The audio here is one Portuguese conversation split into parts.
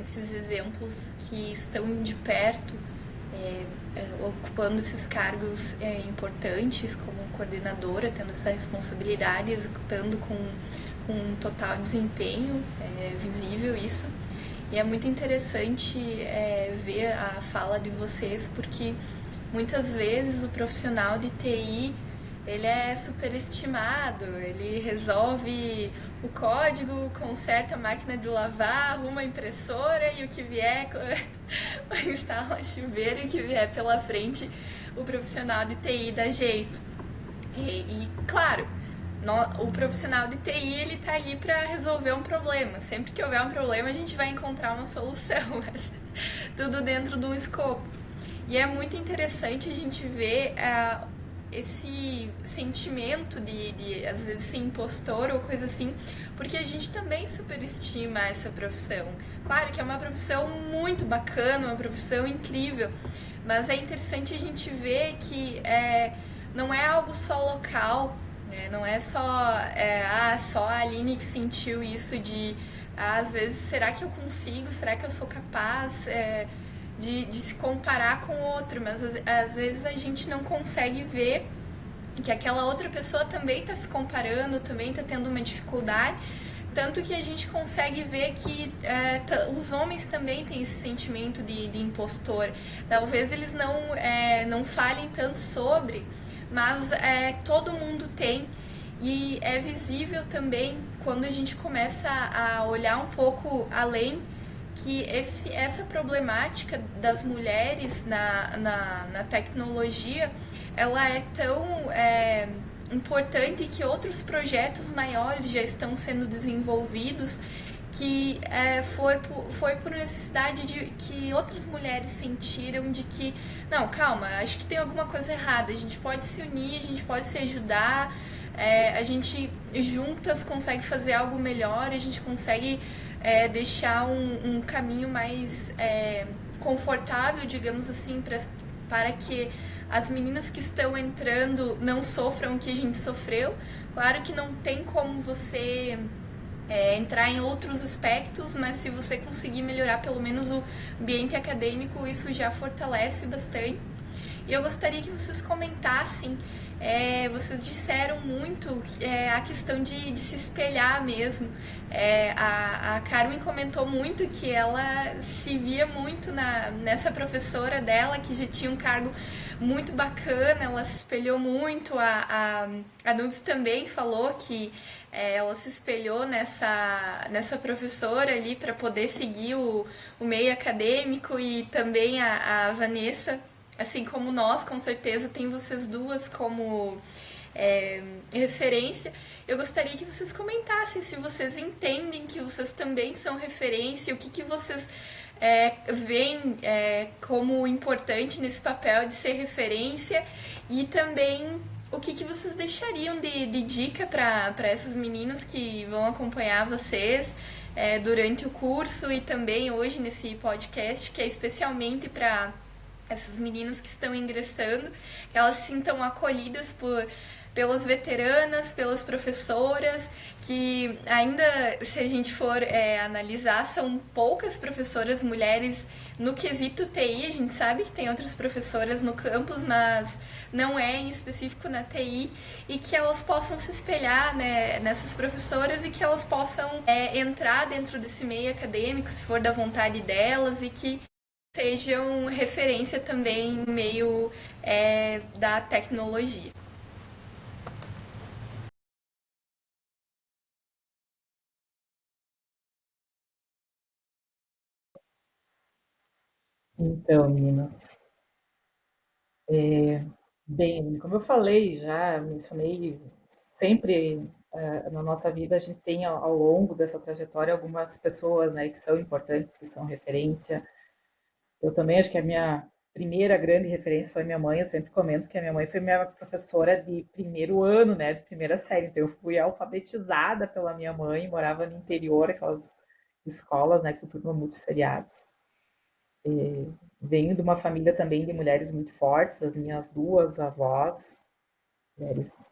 esses exemplos que estão de perto, ocupando esses cargos importantes como coordenadora, tendo essa responsabilidade, executando com um total desempenho, visível isso. E é muito interessante ver a fala de vocês, porque muitas vezes o profissional de TI ele é superestimado, ele resolve o código, conserta a máquina de lavar, arruma a impressora e o que vier, instala chuveiro e o que vier pela frente, o profissional de TI dá jeito. Claro, o profissional de TI ele tá ali para resolver um problema. Sempre que houver um problema, a gente vai encontrar uma solução, mas tudo dentro de um escopo. E é muito interessante a gente ver esse sentimento de às vezes ser impostor ou coisa assim, porque a gente também superestima essa profissão. Claro que é uma profissão muito bacana, uma profissão incrível, mas é interessante a gente ver que não é algo só local, né? Não é só a Aline que sentiu isso de às vezes, será que eu consigo? Será que eu sou capaz? De se comparar com o outro, mas às vezes a gente não consegue ver que aquela outra pessoa também está se comparando, também está tendo uma dificuldade, tanto que a gente consegue ver que os homens também têm esse sentimento de impostor. Talvez eles não falem tanto sobre, mas todo mundo tem. E é visível também quando a gente começa a olhar um pouco além que essa problemática das mulheres na tecnologia ela é tão importante que outros projetos maiores já estão sendo desenvolvidos que foi por necessidade de que outras mulheres sentiram de que não, calma, acho que tem alguma coisa errada, a gente pode se unir, a gente pode se ajudar, a gente juntas consegue fazer algo melhor, a gente consegue deixar um caminho mais confortável, digamos assim, para que as meninas que estão entrando não sofram o que a gente sofreu. Claro que não tem como você entrar em outros aspectos, mas se você conseguir melhorar pelo menos o ambiente acadêmico, isso já fortalece bastante. E eu gostaria que vocês comentassem, vocês disseram muito a questão de se espelhar mesmo. A Carmen comentou muito que ela se via muito nessa professora dela, que já tinha um cargo muito bacana, ela se espelhou muito. A Nubes também falou que ela se espelhou nessa professora ali para poder seguir o meio acadêmico e também a Vanessa, assim como nós, com certeza, tem vocês duas como referência. Eu gostaria que vocês comentassem se vocês entendem que vocês também são referência, o que vocês veem como importante nesse papel de ser referência e também o que vocês deixariam de dica para essas meninas que vão acompanhar vocês durante o curso e também hoje nesse podcast, que é especialmente para essas meninas que estão ingressando, que elas se sintam acolhidas pelas veteranas, pelas professoras, que ainda, se a gente for analisar, são poucas professoras mulheres no quesito TI. A gente sabe que tem outras professoras no campus, mas não é em específico na TI, e que elas possam se espelhar, né, nessas professoras e que elas possam entrar dentro desse meio acadêmico, se for da vontade delas, e que sejam referência também no meio da tecnologia. Então, meninas, bem, como eu falei já, mencionei, sempre na nossa vida a gente tem ao longo dessa trajetória algumas pessoas, né, que são importantes, que são referência. Eu também acho que a minha primeira grande referência foi minha mãe. Eu sempre comento que a minha mãe foi minha professora de primeiro ano, né, de primeira série. Então eu fui alfabetizada pela minha mãe, morava no interior, aquelas escolas, né, com turma multisseriados. Venho de uma família também de mulheres muito fortes, as minhas duas avós, mulheres,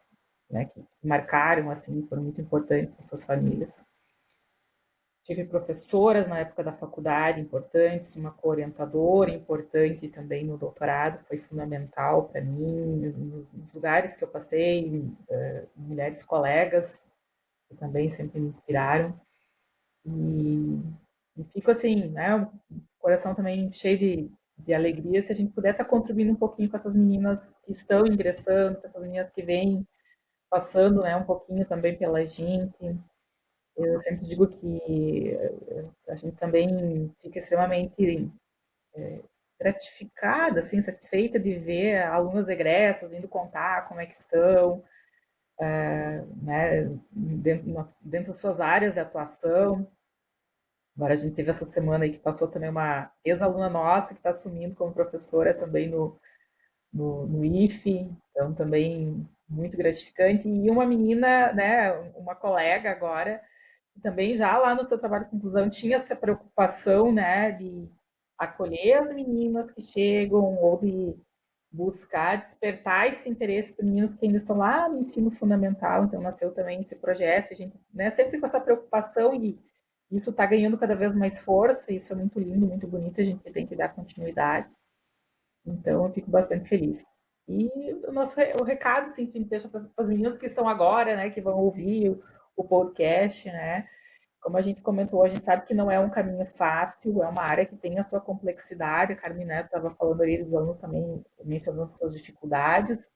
né, que marcaram, assim, foram muito importantes nas suas famílias. tive professoras na época da faculdade importantes, uma co-orientadora importante também no doutorado, foi fundamental para mim, nos lugares que eu passei, mulheres colegas que também sempre me inspiraram. E, e fico assim, né, o coração também cheio de alegria se a gente puder estar contribuindo um pouquinho com essas meninas que estão ingressando, com essas meninas que vêm passando, né, um pouquinho também pela gente. Eu sempre digo que a gente também fica extremamente gratificada, assim, satisfeita de ver alunas egressas vindo contar como é que estão, né, dentro das suas áreas de atuação. Agora a gente teve essa semana aí que passou também uma ex-aluna nossa que está assumindo como professora também no IFE, então também muito gratificante. E uma menina, né, uma colega agora, que também já lá no seu trabalho de conclusão tinha essa preocupação, né, de acolher as meninas que chegam ou de buscar despertar esse interesse para meninos que ainda estão lá no ensino fundamental. Então nasceu também esse projeto, a gente, né, sempre com essa preocupação e isso está ganhando cada vez mais força. Isso é muito lindo, muito bonito. A gente tem que dar continuidade. Então eu fico bastante feliz. E o recado assim, que a gente deixa para as meninas que estão agora, né, que vão ouvir o podcast, né? Como a gente comentou, a gente sabe que não é um caminho fácil, é uma área que tem a sua complexidade. A Carmen Neto estava falando ali dos alunos também, mencionando suas dificuldades,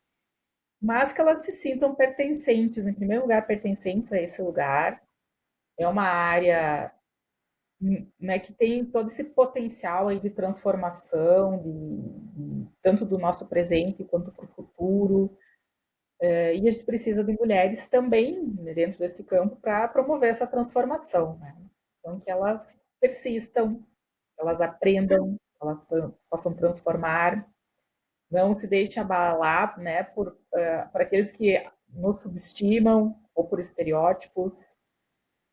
mas que elas se sintam pertencentes, em primeiro lugar, pertencentes a esse lugar. É uma área, né, que tem todo esse potencial aí de transformação, tanto do nosso presente quanto para o futuro. E a gente precisa de mulheres também, né, dentro desse campo para promover essa transformação, né? Então, que elas persistam, elas aprendam, elas possam transformar, não se deixem abalar, né, por aqueles que nos subestimam ou por estereótipos.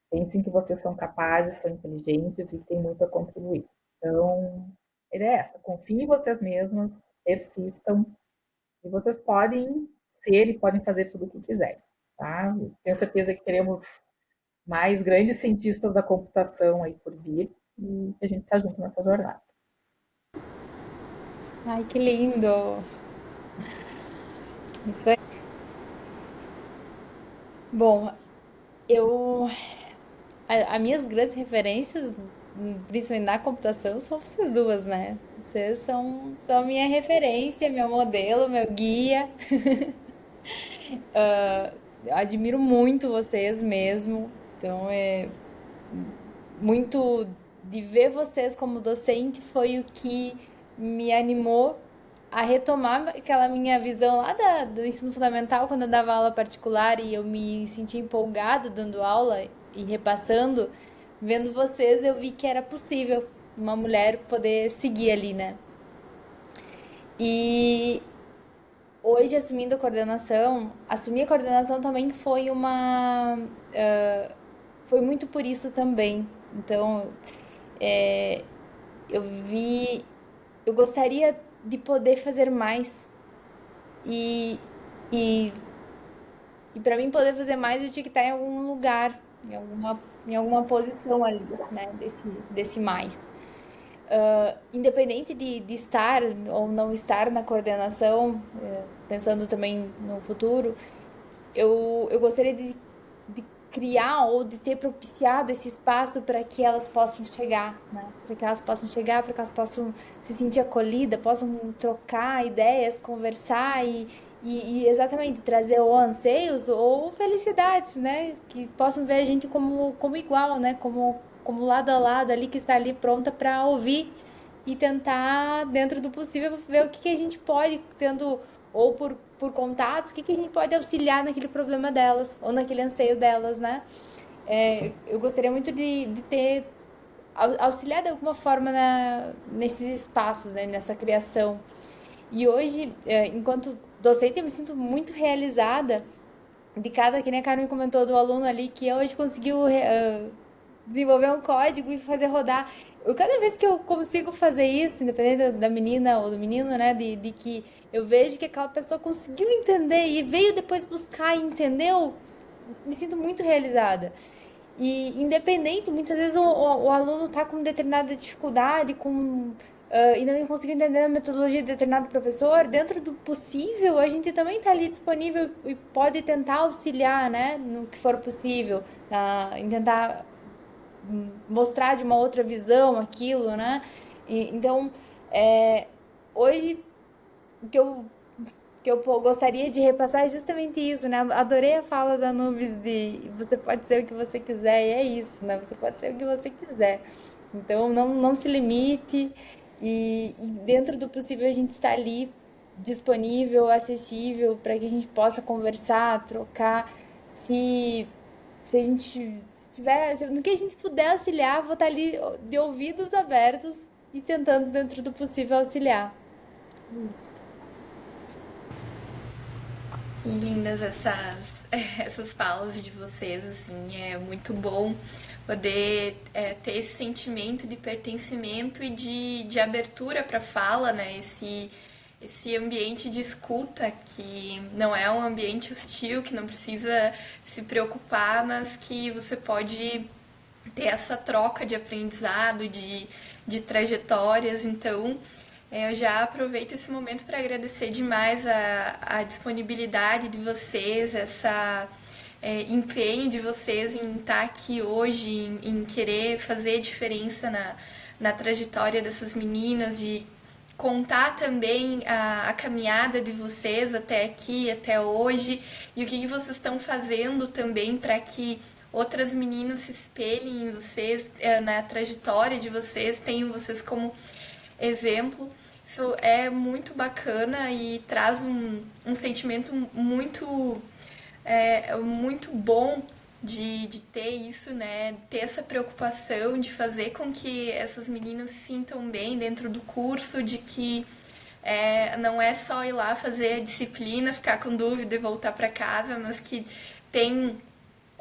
Pensem que vocês são capazes, são inteligentes e têm muito a contribuir. Então, a ideia é essa: confiem em vocês mesmas, persistam, e vocês podem ser e podem fazer tudo o que quiserem. Tá? Tenho certeza que teremos mais grandes cientistas da computação aí por vir e a gente está junto nessa jornada. Ai, que lindo! Isso aí. Bom, eu. As minhas grandes referências, principalmente na computação, são vocês duas, né? Vocês são minha referência, meu modelo, meu guia. Admiro muito vocês mesmo. Então, muito de ver vocês como docente foi o que me animou a retomar aquela minha visão lá do ensino fundamental, quando eu dava aula particular e eu me sentia empolgada dando aula e repassando. Vendo vocês, eu vi que era possível uma mulher poder seguir ali, né? E hoje, assumindo a coordenação, assumir a coordenação também foi uma. Foi muito por isso também. Então, é, eu vi. Eu gostaria de poder fazer mais. E, e, e para mim poder fazer mais, eu tinha que estar em algum lugar, em alguma posição ali, né? Desse mais. Independente de estar ou não estar na coordenação, pensando também no futuro, eu gostaria de criar ou de ter propiciado esse espaço para que elas possam chegar, né? Para que elas possam chegar, para que elas possam se sentir acolhidas, possam trocar ideias, conversar e exatamente trazer ou anseios ou felicidades, né? Que possam ver a gente como igual, né? Como lado a lado ali, que está ali pronta para ouvir e tentar, dentro do possível, ver o que a gente pode, tendo ou por contatos, o que a gente pode auxiliar naquele problema delas ou naquele anseio delas, né? Eu gostaria muito de ter auxiliar de alguma forma nesses espaços, né, nessa criação. E hoje, enquanto docente, eu me sinto muito realizada de cada, que nem a Carmen comentou do aluno ali, que hoje conseguiu desenvolver um código e fazer rodar. Cada vez que eu consigo fazer isso, independente da menina ou do menino, né, de que eu vejo que aquela pessoa conseguiu entender e veio depois buscar e entendeu, me sinto muito realizada. E independente, muitas vezes o aluno está com determinada dificuldade, e não conseguiu entender a metodologia de determinado professor, dentro do possível, a gente também está ali disponível e pode tentar auxiliar, né, no que for possível, em tentar mostrar de uma outra visão aquilo, né? Então, é, hoje, o que eu gostaria de repassar é justamente isso, né? Adorei a fala da Nubes de você pode ser o que você quiser, e é isso, né? Você pode ser o que você quiser. Então, não se limite, e dentro do possível a gente está ali disponível, acessível, para que a gente possa conversar, trocar. Se, se a gente se tiver, no que a gente puder auxiliar, vou estar ali de ouvidos abertos e tentando, dentro do possível, auxiliar. Isso. Lindas essas falas de vocês, assim, é muito bom poder ter esse sentimento de pertencimento e de abertura para fala, né? Esse ambiente de escuta que não é um ambiente hostil, que não precisa se preocupar, mas que você pode ter essa troca de aprendizado, de trajetórias. Então, eu já aproveito esse momento para agradecer demais a disponibilidade de vocês, essa empenho de vocês em estar aqui hoje, em querer fazer diferença na trajetória dessas meninas, de contar também a caminhada de vocês até aqui, até hoje, e o que vocês estão fazendo também para que outras meninas se espelhem em vocês, na trajetória de vocês, tenham vocês como exemplo. Isso é muito bacana e traz um sentimento muito bom de ter isso, né? Ter essa preocupação de fazer com que essas meninas se sintam bem dentro do curso, de que não é só ir lá fazer a disciplina, ficar com dúvida e voltar para casa, mas que tem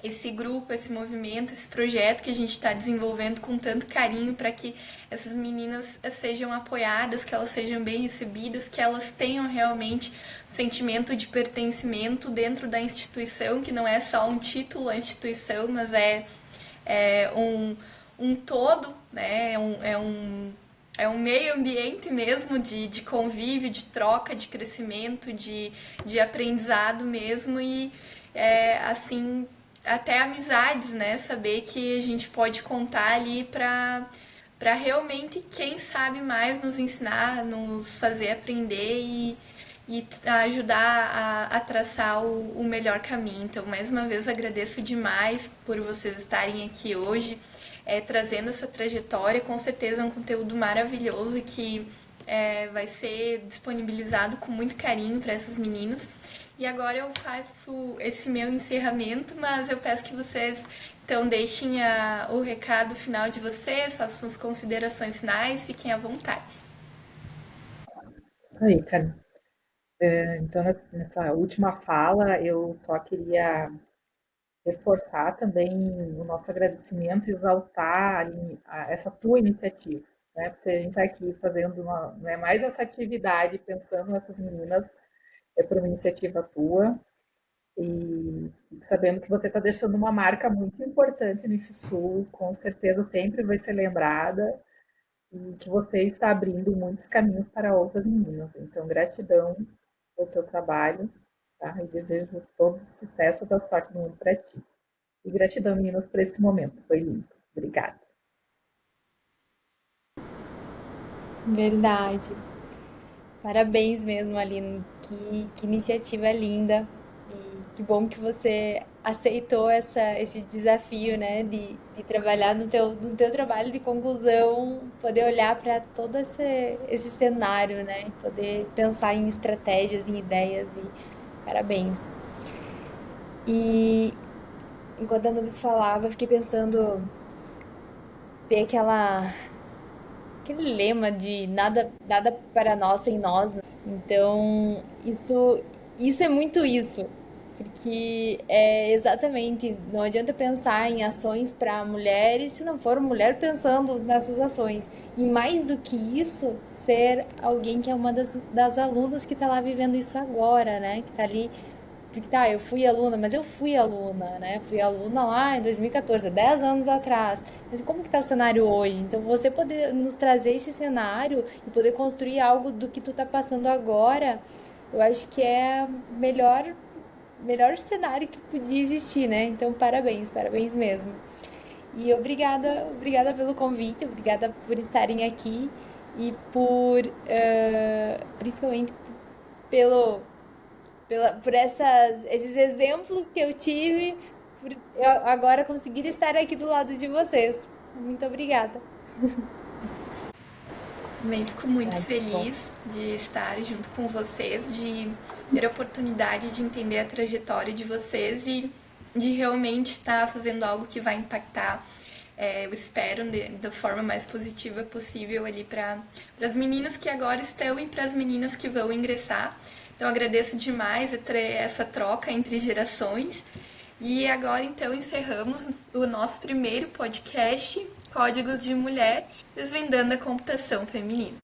esse grupo, esse movimento, esse projeto que a gente está desenvolvendo com tanto carinho para que essas meninas sejam apoiadas, que elas sejam bem recebidas, que elas tenham realmente o sentimento de pertencimento dentro da instituição, que não é só um título à instituição, mas um todo, né? É um meio ambiente mesmo de convívio, de troca, de crescimento, de aprendizado mesmo e assim até amizades, né? Saber que a gente pode contar ali para realmente quem sabe mais nos ensinar, nos fazer aprender e ajudar a traçar o melhor caminho. Então, mais uma vez, agradeço demais por vocês estarem aqui hoje, trazendo essa trajetória. Com certeza é um conteúdo maravilhoso que vai ser disponibilizado com muito carinho para essas meninas. E agora eu faço esse meu encerramento, mas eu peço que vocês então deixem o recado final de vocês, façam as considerações finais, fiquem à vontade. Isso aí, cara. Então, nessa última fala, eu só queria reforçar também o nosso agradecimento e exaltar essa tua iniciativa, né? Porque a gente está aqui fazendo mais essa atividade, pensando nessas meninas, por uma iniciativa tua, e sabendo que você está deixando uma marca muito importante no IFSU, com certeza sempre vai ser lembrada, e que você está abrindo muitos caminhos para outras meninas. Então, gratidão pelo teu trabalho, tá? E desejo todo o sucesso e toda a sorte do mundo para ti. E gratidão, meninas, por esse momento. Foi lindo. Obrigada. Verdade. Parabéns mesmo, Aline. Que iniciativa linda. E que bom que você aceitou esse desafio, né? De trabalhar no teu trabalho de conclusão, poder olhar para todo esse cenário, né? Poder pensar em estratégias, em ideias. E parabéns. E enquanto a Nubes falava, eu fiquei pensando, ter aquele lema de nada para nós sem nós, né? Então, isso é muito isso. Porque é exatamente, não adianta pensar em ações para mulheres se não for uma mulher pensando nessas ações. E mais do que isso, ser alguém que é uma das alunas que está lá vivendo isso agora, né? Que está ali porque tá, eu fui aluna, mas eu fui aluna, né? Fui aluna lá em 2014, 10 anos atrás. Mas como que tá o cenário hoje? Então você poder nos trazer esse cenário e poder construir algo do que tu tá passando agora, eu acho que é melhor cenário que podia existir, né? Então parabéns, parabéns mesmo. E obrigada pelo convite, obrigada por estarem aqui e principalmente pelo, por esses exemplos que eu tive, por eu agora conseguir estar aqui do lado de vocês. Muito obrigada. Também fico muito Ah, que bom. feliz de estar junto com vocês, de ter a oportunidade de entender a trajetória de vocês e de realmente estar fazendo algo que vai impactar, eu espero, da forma mais positiva possível ali para as meninas que agora estão e para as meninas que vão ingressar. Então agradeço demais essa troca entre gerações. E agora então encerramos o nosso primeiro podcast, Códigos de Mulher, desvendando a computação feminina.